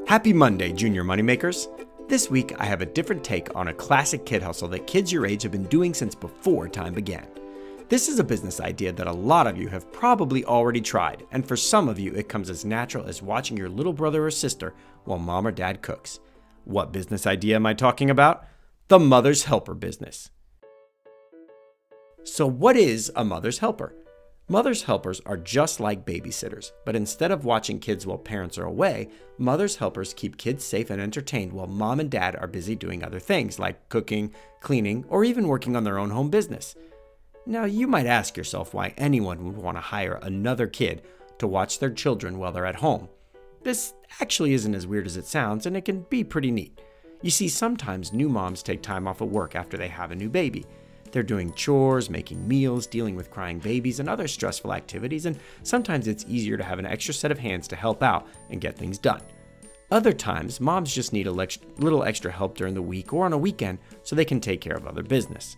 Happy Monday, Junior Moneymakers! This week, I have a different take on a classic kid hustle that kids your age have been doing since before time began. This is a business idea that a lot of you have probably already tried, and for some of you, it comes as natural as watching your little brother or sister while mom or dad cooks. What business idea am I talking about? The Mother's Helper business. So what is a Mother's Helper? Mother's helpers are just like babysitters, but instead of watching kids while parents are away, mother's helpers keep kids safe and entertained while mom and dad are busy doing other things like cooking, cleaning, or even working on their own home business. Now, you might ask yourself why anyone would want to hire another kid to watch their children while they're at home. This actually isn't as weird as it sounds, and it can be pretty neat. You see, sometimes new moms take time off of work after they have a new baby. They're doing chores, making meals, dealing with crying babies, and other stressful activities, and sometimes it's easier to have an extra set of hands to help out and get things done. Other times, moms just need a little extra help during the week or on a weekend so they can take care of other business.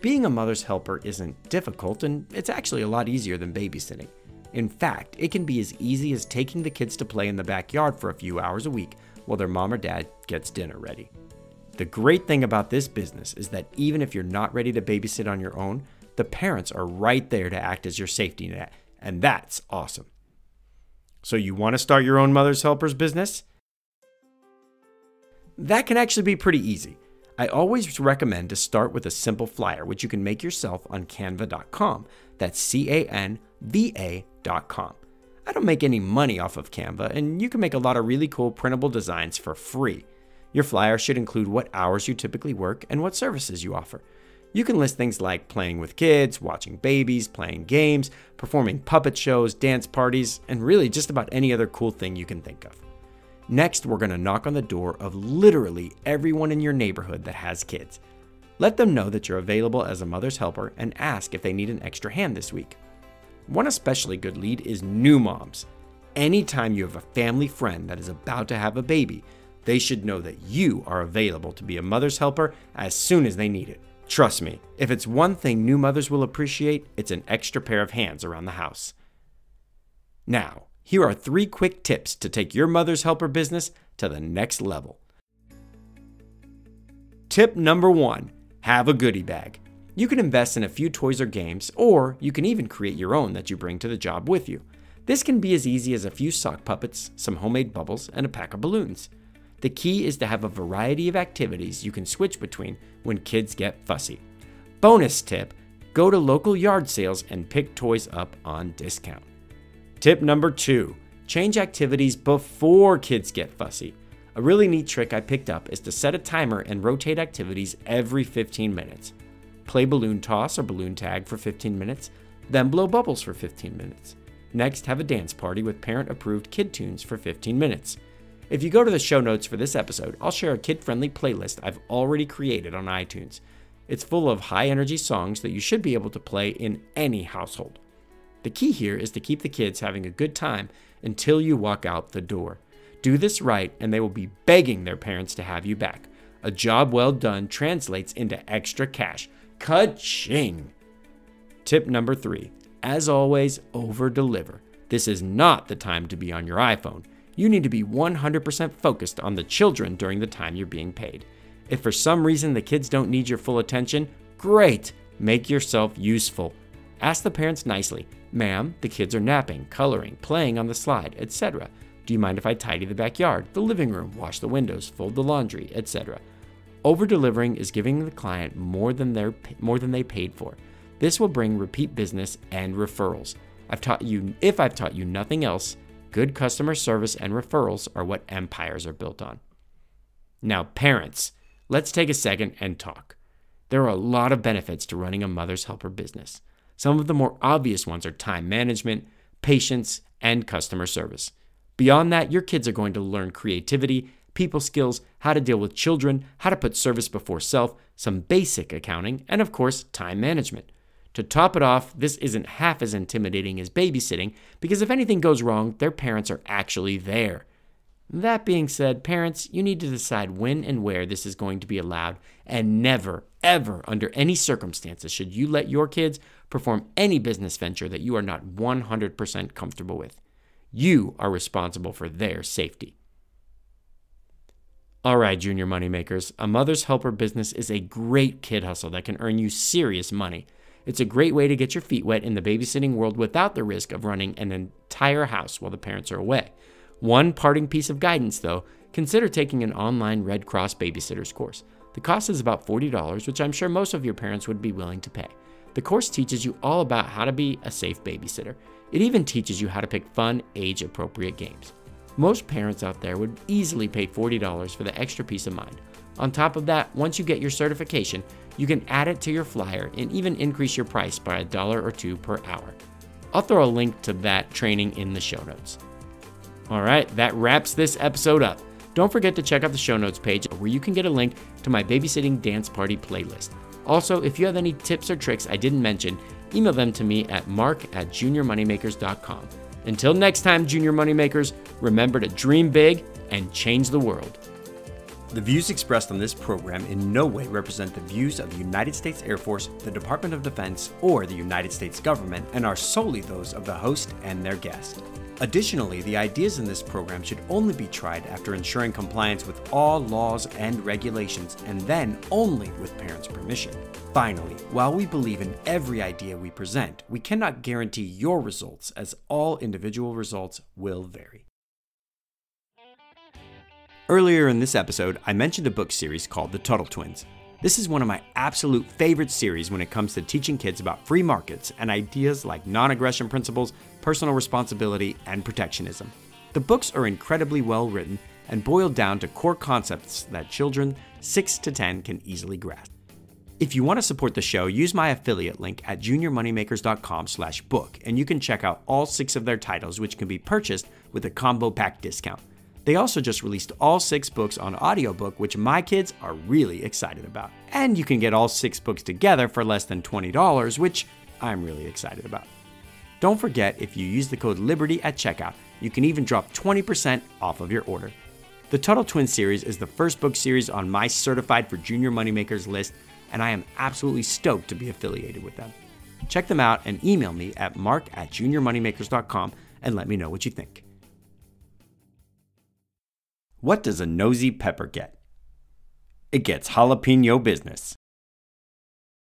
Being a mother's helper isn't difficult, and it's actually a lot easier than babysitting. In fact, it can be as easy as taking the kids to play in the backyard for a few hours a week while their mom or dad gets dinner ready. The great thing about this business is that even if you're not ready to babysit on your own, the parents are right there to act as your safety net, and that's awesome. So you want to start your own Mother's Helpers business? That can actually be pretty easy. I always recommend to start with a simple flyer, which you can make yourself on canva.com. That's Canva.com. I don't make any money off of Canva, and you can make a lot of really cool printable designs for free. Your flyer should include what hours you typically work and what services you offer. You can list things like playing with kids, watching babies, playing games, performing puppet shows, dance parties, and really just about any other cool thing you can think of. Next, we're going to knock on the door of literally everyone in your neighborhood that has kids. Let them know that you're available as a mother's helper and ask if they need an extra hand this week. One especially good lead is new moms. Anytime you have a family friend that is about to have a baby, they should know that you are available to be a mother's helper as soon as they need it. Trust me, if it's one thing new mothers will appreciate, it's an extra pair of hands around the house. Now, here are 3 quick tips to take your mother's helper business to the next level. Tip number 1, have a goodie bag. You can invest in a few toys or games, or you can even create your own that you bring to the job with you. This can be as easy as a few sock puppets, some homemade bubbles, and a pack of balloons. The key is to have a variety of activities you can switch between when kids get fussy. Bonus tip, go to local yard sales and pick toys up on discount. Tip number 2, change activities before kids get fussy. A really neat trick I picked up is to set a timer and rotate activities every 15 minutes. Play balloon toss or balloon tag for 15 minutes, then blow bubbles for 15 minutes. Next, have a dance party with parent-approved kid tunes for 15 minutes. If you go to the show notes for this episode, I'll share a kid-friendly playlist I've already created on iTunes. It's full of high-energy songs that you should be able to play in any household. The key here is to keep the kids having a good time until you walk out the door. Do this right, and they will be begging their parents to have you back. A job well done translates into extra cash. Ka-ching! Tip number 3, as always, over-deliver. This is not the time to be on your iPhone. You need to be 100% focused on the children during the time you're being paid. If for some reason the kids don't need your full attention, great! Make yourself useful. Ask the parents nicely, "Ma'am, the kids are napping, coloring, playing on the slide, etc. Do you mind if I tidy the backyard, the living room, wash the windows, fold the laundry, etc.?" Over-delivering is giving the client more than they paid for. This will bring repeat business and referrals. If I've taught you nothing else, good customer service and referrals are what empires are built on. Now, parents, let's take a second and talk. There are a lot of benefits to running a mother's helper business. Some of the more obvious ones are time management, patience, and customer service. Beyond that, your kids are going to learn creativity, people skills, how to deal with children, how to put service before self, some basic accounting, and of course, time management. To top it off, this isn't half as intimidating as babysitting because if anything goes wrong, their parents are actually there. That being said, parents, you need to decide when and where this is going to be allowed, and never, ever, under any circumstances, should you let your kids perform any business venture that you are not 100% comfortable with. You are responsible for their safety. All right, Junior Moneymakers, a mother's helper business is a great kid hustle that can earn you serious money. It's a great way to get your feet wet in the babysitting world without the risk of running an entire house while the parents are away. One parting piece of guidance, though, consider taking an online Red Cross babysitters course. The cost is about $40, which I'm sure most of your parents would be willing to pay. The course teaches you all about how to be a safe babysitter. It even teaches you how to pick fun, age-appropriate games. Most parents out there would easily pay $40 for the extra peace of mind. On top of that, once you get your certification, you can add it to your flyer and even increase your price by $1 or $2 per hour. I'll throw a link to that training in the show notes. All right, that wraps this episode up. Don't forget to check out the show notes page where you can get a link to my babysitting dance party playlist. Also, if you have any tips or tricks I didn't mention, email them to me at mark@juniormoneymakers.com. Until next time, Junior Moneymakers, remember to dream big and change the world. The views expressed on this program in no way represent the views of the United States Air Force, the Department of Defense, or the United States government, and are solely those of the host and their guest. Additionally, the ideas in this program should only be tried after ensuring compliance with all laws and regulations, and then only with parents' permission. Finally, while we believe in every idea we present, we cannot guarantee your results, as all individual results will vary. Earlier in this episode, I mentioned a book series called The Tuttle Twins. This is one of my absolute favorite series when it comes to teaching kids about free markets and ideas like non-aggression principles, personal responsibility, and protectionism. The books are incredibly well written and boil down to core concepts that children 6 to 10 can easily grasp. If you want to support the show, use my affiliate link at juniormoneymakers.com/book, and you can check out all 6 of their titles, which can be purchased with a combo pack discount. They also just released all 6 books on audiobook, which my kids are really excited about. And you can get all 6 books together for less than $20, which I'm really excited about. Don't forget, if you use the code LIBERTY at checkout, you can even drop 20% off of your order. The Tuttle Twins series is the first book series on my Certified for Junior Moneymakers list, and I am absolutely stoked to be affiliated with them. Check them out and email me at mark@juniormoneymakers.com and let me know what you think. What does a nosy pepper get? It gets jalapeno business.